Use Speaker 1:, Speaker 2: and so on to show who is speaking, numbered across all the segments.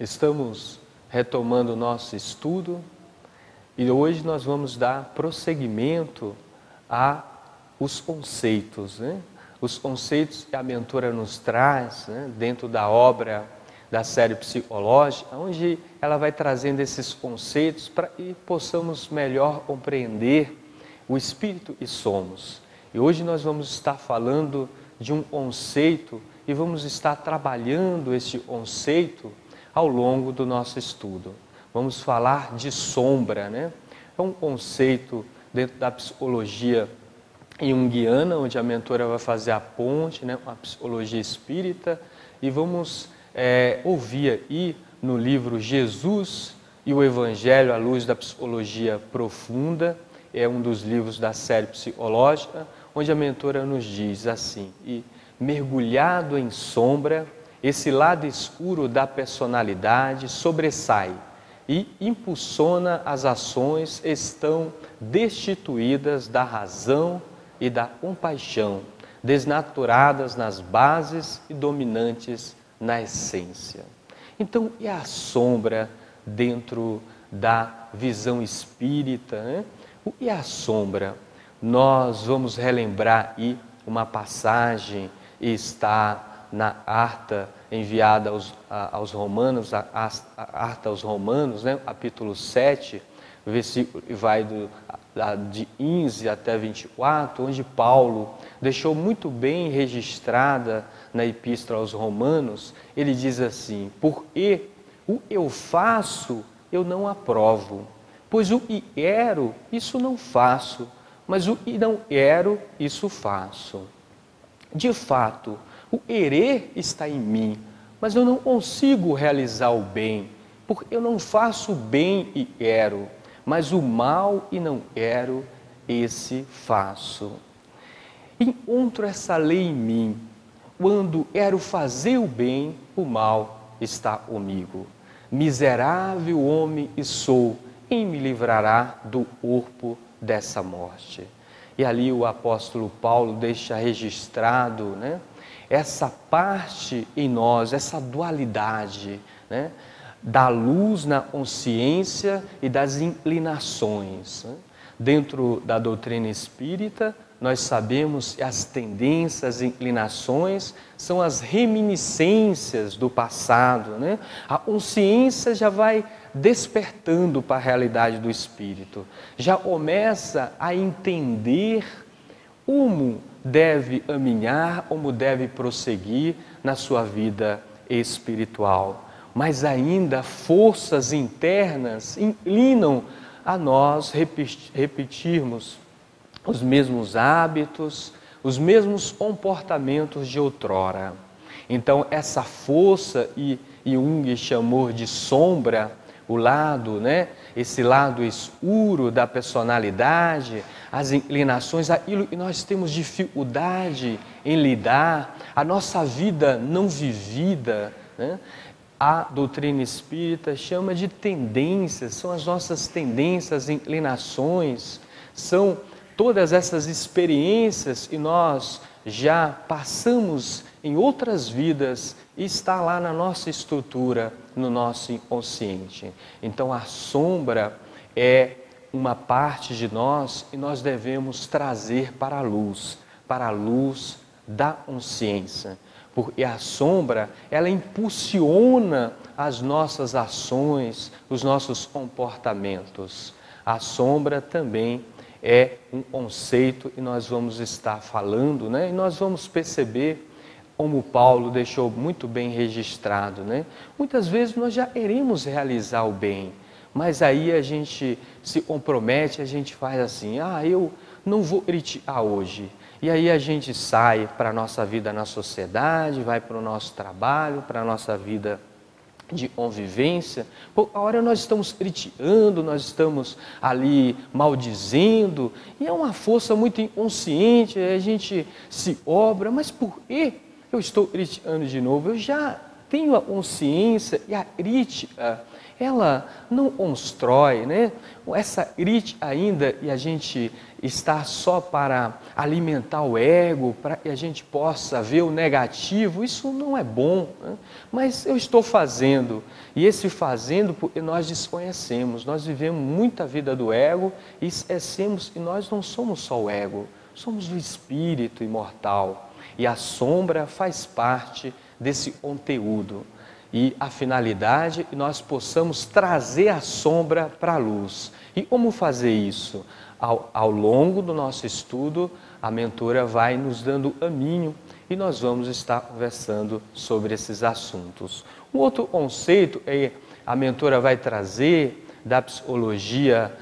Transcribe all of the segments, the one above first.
Speaker 1: Estamos retomando o nosso estudo e hoje nós vamos dar prosseguimento a os conceitos, né? Os conceitos que a mentora nos traz, né? Dentro da obra da série psicológica, onde ela vai trazendo esses conceitos para que possamos melhor compreender o espírito que somos. E hoje nós vamos estar falando de um conceito e vamos estar trabalhando esse conceito ao longo do nosso estudo. Vamos falar de sombra, né? É um conceito dentro da psicologia junguiana, onde a mentora vai fazer a ponte, né, com a psicologia espírita, e vamos ouvir aí no livro Jesus e o Evangelho à Luz da Psicologia Profunda, é um dos livros da série psicológica, onde a mentora nos diz assim: e mergulhado em sombra, esse lado escuro da personalidade sobressai e impulsiona as ações estão destituídas da razão e da compaixão, desnaturadas nas bases e dominantes na essência. Então, e a sombra dentro da visão espírita, né? O que é a sombra? Nós vamos relembrar aí uma passagem, está na carta enviada aos Romanos, a carta aos Romanos, né? Capítulo 7, versículo que vai de 15 até 24, onde Paulo deixou muito bem registrada na Epístola aos Romanos, ele diz assim: porque o eu faço, eu não aprovo, pois o que quero, isso não faço, mas o que não quero, isso faço. De fato, o querer está em mim, mas eu não consigo realizar o bem, porque eu não faço o bem e quero, mas o mal e não quero, esse faço. Encontro essa lei em mim, quando quero fazer o bem, o mal está comigo. Miserável homem e sou, quem me livrará do corpo dessa morte? E ali o apóstolo Paulo deixa registrado, né, essa parte em nós, essa dualidade, né, da luz na consciência e das inclinações. Né? Dentro da doutrina espírita, nós sabemos que as tendências, as inclinações são as reminiscências do passado, né? A consciência já vai despertando para a realidade do espírito, já começa a entender como deve caminhar, como deve prosseguir na sua vida espiritual. Mas ainda forças internas inclinam a nós repetirmos os mesmos hábitos, os mesmos comportamentos de outrora. Então essa força, e Jung chamou de sombra, o lado, né, esse lado escuro da personalidade, as inclinações, aquilo que nós temos dificuldade em lidar, a nossa vida não vivida, né? A doutrina espírita chama de tendências, são as nossas tendências, inclinações, são todas essas experiências que nós já passamos em outras vidas e está lá na nossa estrutura, no nosso inconsciente. Então a sombra é uma parte de nós e nós devemos trazer para a luz da consciência. Porque a sombra, ela impulsiona as nossas ações, os nossos comportamentos. A sombra também é um conceito e nós vamos estar falando, né? E nós vamos perceber, como Paulo deixou muito bem registrado, né? Muitas vezes nós já queremos realizar o bem, mas aí a gente se compromete, a gente faz assim: eu não vou criticar hoje. E aí a gente sai para a nossa vida na sociedade, vai para o nosso trabalho, para a nossa vida de convivência. Por hora nós estamos criticando, nós estamos ali maldizendo, e é uma força muito inconsciente, a gente se obra, mas por que eu estou criticando de novo? Eu já tenho a consciência, e a crítica, ela não constrói, né? Essa crítica ainda, e a gente estar só para alimentar o ego, para que a gente possa ver o negativo, isso não é bom, né? Mas eu estou fazendo, e esse fazendo porque nós desconhecemos, nós vivemos muita vida do ego e esquecemos que nós não somos só o ego, somos o espírito imortal, e a sombra faz parte desse conteúdo. E a finalidade é que nós possamos trazer a sombra para a luz. E como fazer isso? Ao longo do nosso estudo, a mentora vai nos dando caminho e nós vamos estar conversando sobre esses assuntos. Um outro conceito é a mentora vai trazer da psicologia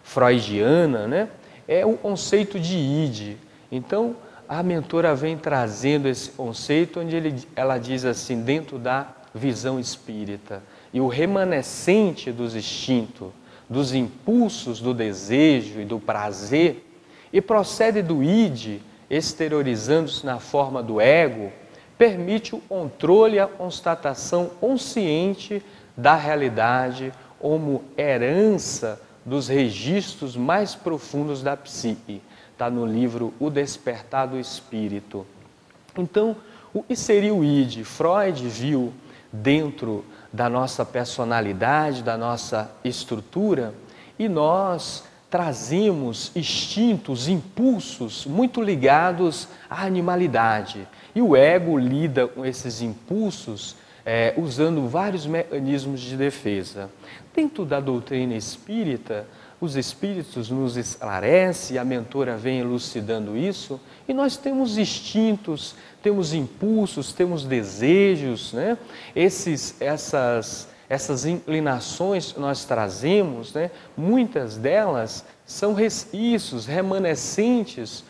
Speaker 1: freudiana, né? É o conceito de id. Então, a mentora vem trazendo esse conceito onde ela diz assim, dentro da visão espírita, e o remanescente dos instintos, dos impulsos do desejo e do prazer, e procede do id, exteriorizando-se na forma do ego, permite o controle e a constatação consciente da realidade como herança dos registros mais profundos da psique. Está no livro O Despertar do Espírito. Então, o que seria o id? Freud viu dentro da nossa personalidade, da nossa estrutura, e nós trazemos instintos, impulsos muito ligados à animalidade. E o ego lida com esses impulsos usando vários mecanismos de defesa. Dentro da doutrina espírita, os espíritos nos esclarecem, a mentora vem elucidando isso, e nós temos instintos, temos impulsos, temos desejos, né? Essas inclinações que nós trazemos, né? Muitas delas são resquícios, remanescentes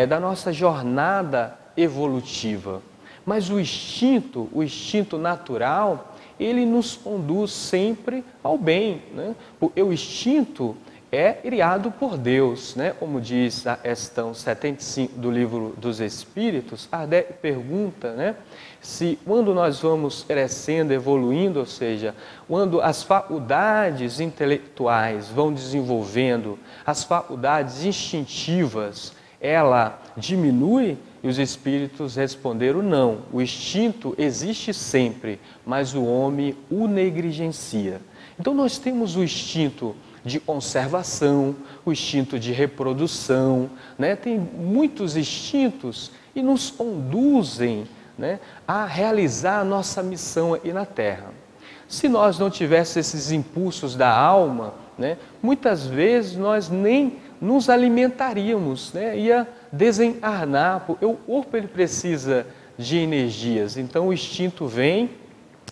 Speaker 1: da nossa jornada evolutiva. Mas o instinto natural, ele nos conduz sempre ao bem, né? Porque o instinto é criado por Deus, né? Como diz a questão 75 do Livro dos Espíritos, Kardec pergunta, né? Se quando nós vamos crescendo, evoluindo, ou seja, quando as faculdades intelectuais vão desenvolvendo, as faculdades instintivas, ela diminui? E os espíritos responderam não, o instinto existe sempre, mas o homem o negligencia. Então nós temos o instinto de conservação, o instinto de reprodução, né? Tem muitos instintos e nos conduzem, né, a realizar a nossa missão aqui na Terra. Se nós não tivéssemos esses impulsos da alma, né, muitas vezes nós nem nos alimentaríamos, né, ia desencarnar, porque o corpo ele precisa de energias, então o instinto vem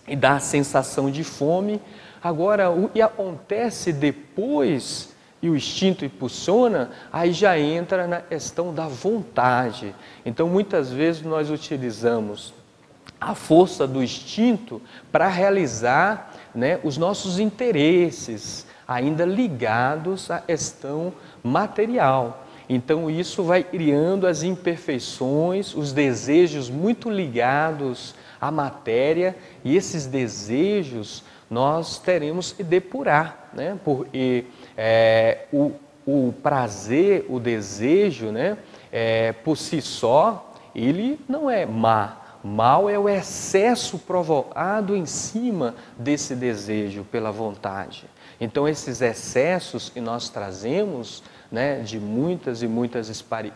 Speaker 1: e dá a sensação de fome. Agora, o que acontece depois e o instinto impulsiona, aí já entra na questão da vontade. Então, muitas vezes nós utilizamos a força do instinto para realizar, né, os nossos interesses, ainda ligados à questão material. Então isso vai criando as imperfeições, os desejos muito ligados à matéria, e esses desejos nós teremos que depurar, né? Porque o prazer, o desejo, né, por si só, ele não é mal é o excesso provocado em cima desse desejo pela vontade. Então esses excessos que nós trazemos, né, de muitas e muitas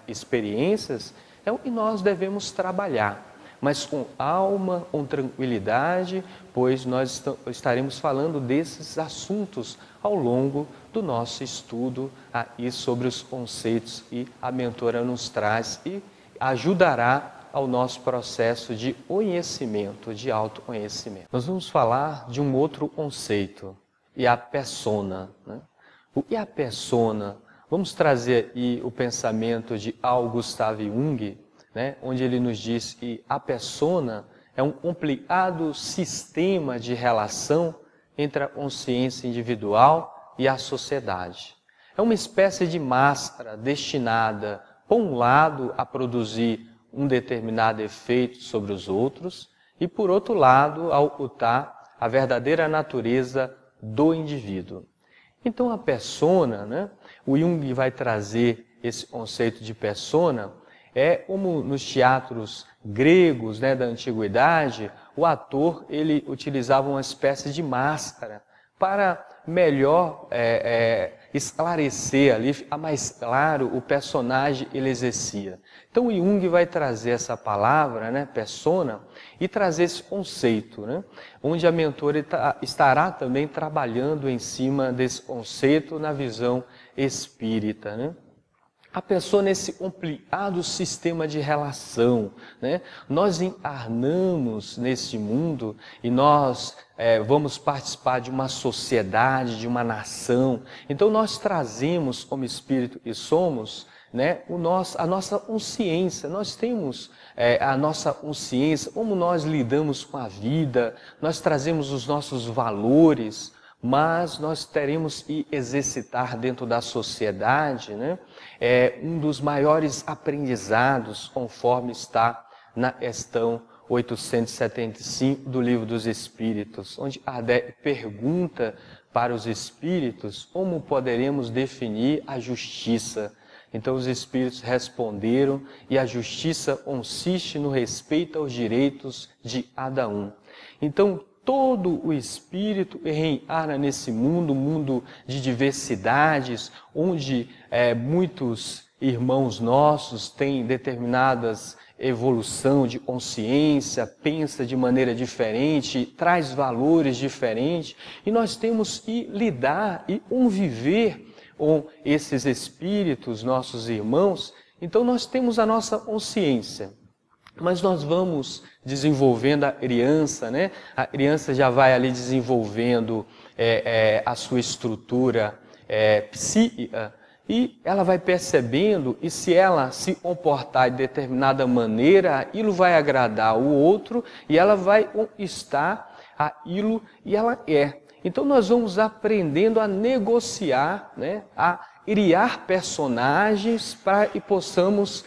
Speaker 1: experiências, é o que nós devemos trabalhar, mas com alma, com tranquilidade, pois nós estaremos falando desses assuntos ao longo do nosso estudo aí sobre os conceitos, e a mentora nos traz e ajudará ao nosso processo de conhecimento, de autoconhecimento. Nós vamos falar de um outro conceito, e a persona, né? O que é a persona? Vamos trazer aí o pensamento de Carl Gustav Jung, né? Onde ele nos diz que a persona é um complicado sistema de relação entre a consciência individual e a sociedade. É uma espécie de máscara destinada, por um lado, a produzir um determinado efeito sobre os outros, e por outro lado, a ocultar a verdadeira natureza do indivíduo. Então a persona, né, o Jung vai trazer esse conceito de persona, como nos teatros gregos, né, da antiguidade, o ator ele utilizava uma espécie de máscara para melhor esclarecer ali, ficar mais claro o personagem ele exercia. Então o Jung vai trazer essa palavra, né, persona, e trazer esse conceito, né, onde a mentora estará também trabalhando em cima desse conceito na visão espírita, né? A pessoa nesse complicado sistema de relação, né? Nós encarnamos nesse mundo e nós vamos participar de uma sociedade, de uma nação. Então nós trazemos como espírito e somos, né, a nossa consciência. Nós temos a nossa consciência, como nós lidamos com a vida, nós trazemos os nossos valores, mas nós teremos que exercitar dentro da sociedade, né, um dos maiores aprendizados, conforme está na questão 875 do Livro dos Espíritos, onde Kardec pergunta para os espíritos como poderemos definir a justiça. Então os espíritos responderam, e a justiça consiste no respeito aos direitos de cada um. Então, todo o espírito reencarna nesse mundo, mundo de diversidades, onde muitos irmãos nossos têm determinadas evolução de consciência, pensa de maneira diferente, traz valores diferentes, e nós temos que lidar e conviver com esses espíritos, nossos irmãos. Então nós temos a nossa consciência. Mas nós vamos desenvolvendo a criança, né? A criança já vai ali desenvolvendo a sua estrutura psíquica, e ela vai percebendo, e se ela se comportar de determinada maneira, aquilo vai agradar o outro, e ela vai conquistar aquilo que ela quer. Então nós vamos aprendendo a negociar, né? A criar personagens para que possamos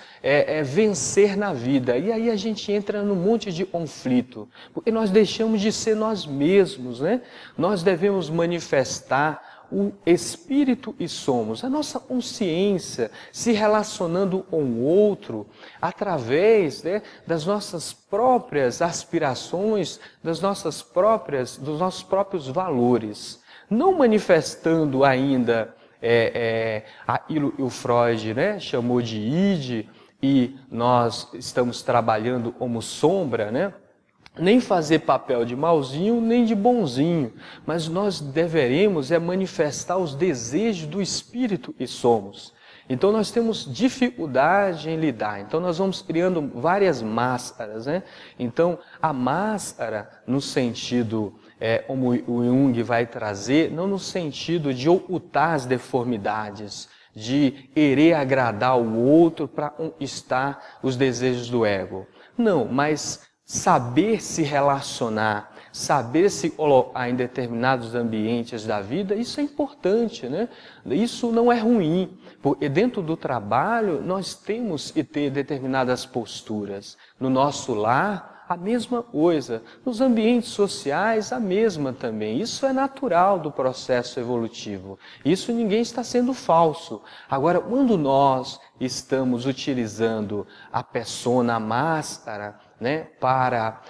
Speaker 1: vencer na vida. E aí a gente entra num monte de conflito, porque nós deixamos de ser nós mesmos, né? Nós devemos manifestar o espírito e somos, a nossa consciência, se relacionando com o outro através, né, das nossas próprias aspirações, dos nossos próprios valores, não manifestando ainda aquilo que o Freud, né, chamou de id, e nós estamos trabalhando como sombra, né? Nem fazer papel de malzinho, nem de bonzinho, mas nós deveremos manifestar os desejos do espírito que somos. Então nós temos dificuldade em lidar, então nós vamos criando várias máscaras, né? Então a máscara no sentido, como o Jung vai trazer, não no sentido de ocultar as deformidades, de querer agradar o outro para conquistar os desejos do ego. Não, mas saber se relacionar, saber se colocar em determinados ambientes da vida, isso é importante, né? Isso não é ruim, porque dentro do trabalho nós temos que ter determinadas posturas. No nosso lar, a mesma coisa. Nos ambientes sociais, a mesma também. Isso é natural do processo evolutivo. Isso ninguém está sendo falso. Agora, quando nós estamos utilizando a persona, a máscara, né, para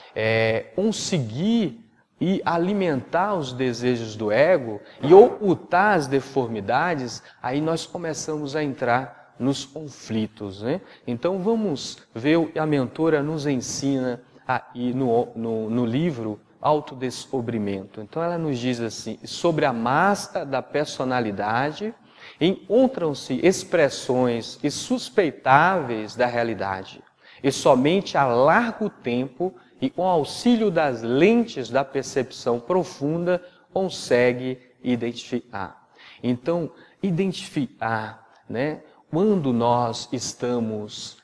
Speaker 1: conseguir e alimentar os desejos do ego e ocultar as deformidades, aí nós começamos a entrar nos conflitos, né? Então vamos ver o que a mentora nos ensina aí no livro Autodescobrimento. Então ela nos diz assim: sobre a máscara da personalidade encontram-se expressões insuspeitáveis da realidade, e somente a largo tempo e com auxílio das lentes da percepção profunda consegue identificar. Então, identificar, né, quando nós estamos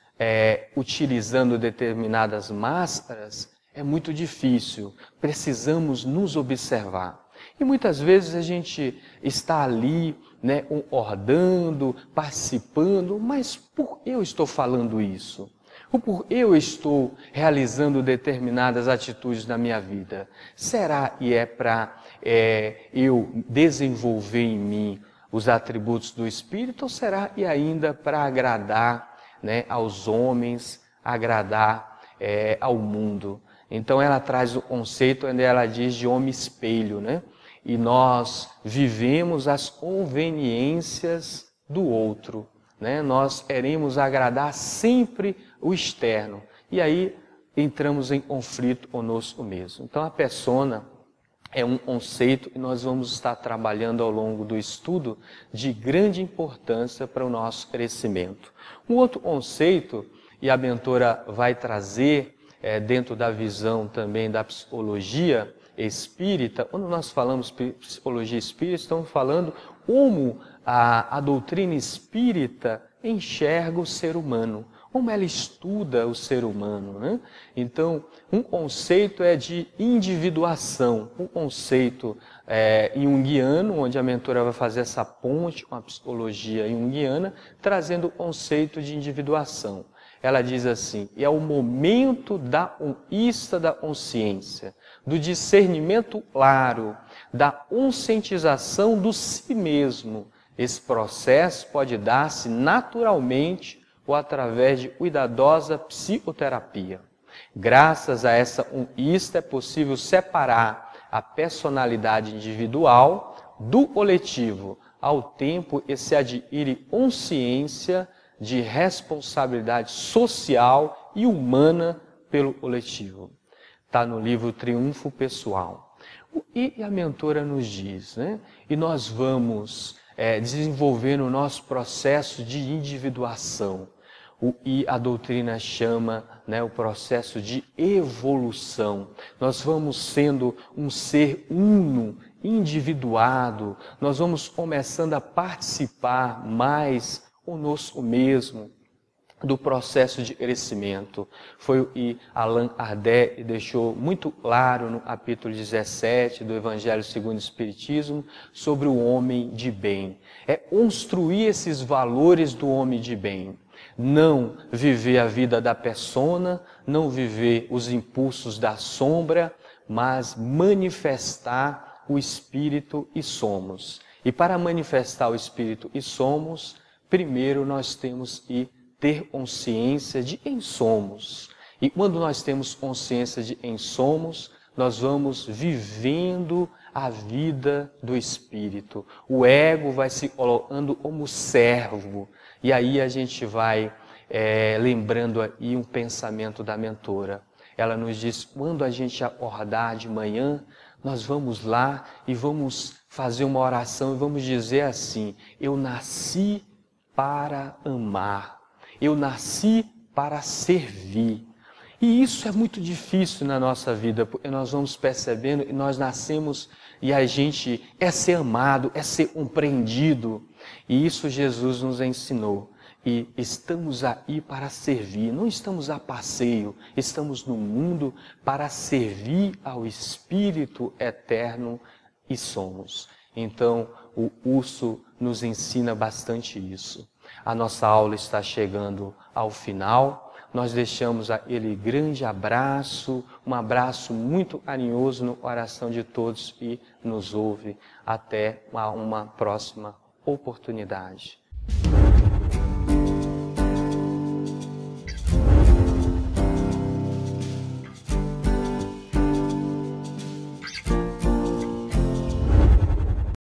Speaker 1: utilizando determinadas máscaras, é muito difícil. Precisamos nos observar. E muitas vezes a gente está ali, né, concordando, participando, mas por que eu estou falando isso? Eu estou realizando determinadas atitudes na minha vida. Será que é para eu desenvolver em mim os atributos do Espírito, ou será que ainda para agradar, né, aos homens, agradar ao mundo? Então ela traz o conceito onde ela diz de homem-espelho, né? E nós vivemos as conveniências do outro, né? Nós queremos agradar sempre o externo. E aí entramos em conflito conosco mesmo. Então a persona é um conceito que nós vamos estar trabalhando ao longo do estudo de grande importância para o nosso crescimento. Um outro conceito, e a mentora vai trazer dentro da visão também da psicologia espírita, quando nós falamos psicologia espírita, estamos falando como a doutrina espírita enxerga o ser humano, como ela estuda o ser humano, né? Então, um conceito é de individuação, um conceito junguiano, onde a mentora vai fazer essa ponte com a psicologia junguiana, trazendo o conceito de individuação. Ela diz assim: é o momento da conquista da consciência, do discernimento claro, da conscientização do si mesmo. Esse processo pode dar-se naturalmente ou através de cuidadosa psicoterapia. Graças a essa conquista é possível separar a personalidade individual do coletivo, ao tempo que se adquire consciência de responsabilidade social e humana pelo coletivo. Está no livro Triunfo Pessoal. E a mentora nos diz, né? E nós vamos desenvolvendo o nosso processo de individuação. E a doutrina chama, né, o processo de evolução. Nós vamos sendo um ser uno, individuado, nós vamos começando a participar mais conosco mesmo do processo de crescimento. Foi o que Allan Kardec deixou muito claro no capítulo 17 do Evangelho segundo o Espiritismo sobre o homem de bem. É construir esses valores do homem de bem. Não viver a vida da persona, não viver os impulsos da sombra, mas manifestar o Espírito e somos. E para manifestar o Espírito e somos, primeiro nós temos que ter consciência de quem somos. E quando nós temos consciência de quem somos, nós vamos vivendo a vida do Espírito. O ego vai se colocando como servo. E aí a gente vai lembrando aí um pensamento da mentora. Ela nos diz, quando a gente acordar de manhã, nós vamos lá e vamos fazer uma oração e vamos dizer assim: eu nasci para amar, eu nasci para servir. E isso é muito difícil na nossa vida, porque nós vamos percebendo e nós nascemos e a gente é ser amado, é ser compreendido. E isso Jesus nos ensinou. E estamos aí para servir, não estamos a passeio, estamos no mundo para servir ao Espírito eterno e somos. Então, o curso nos ensina bastante isso. A nossa aula está chegando ao final. Nós deixamos aquele grande abraço, um abraço muito carinhoso no coração de todos que nos ouvem. Até uma próxima oportunidade.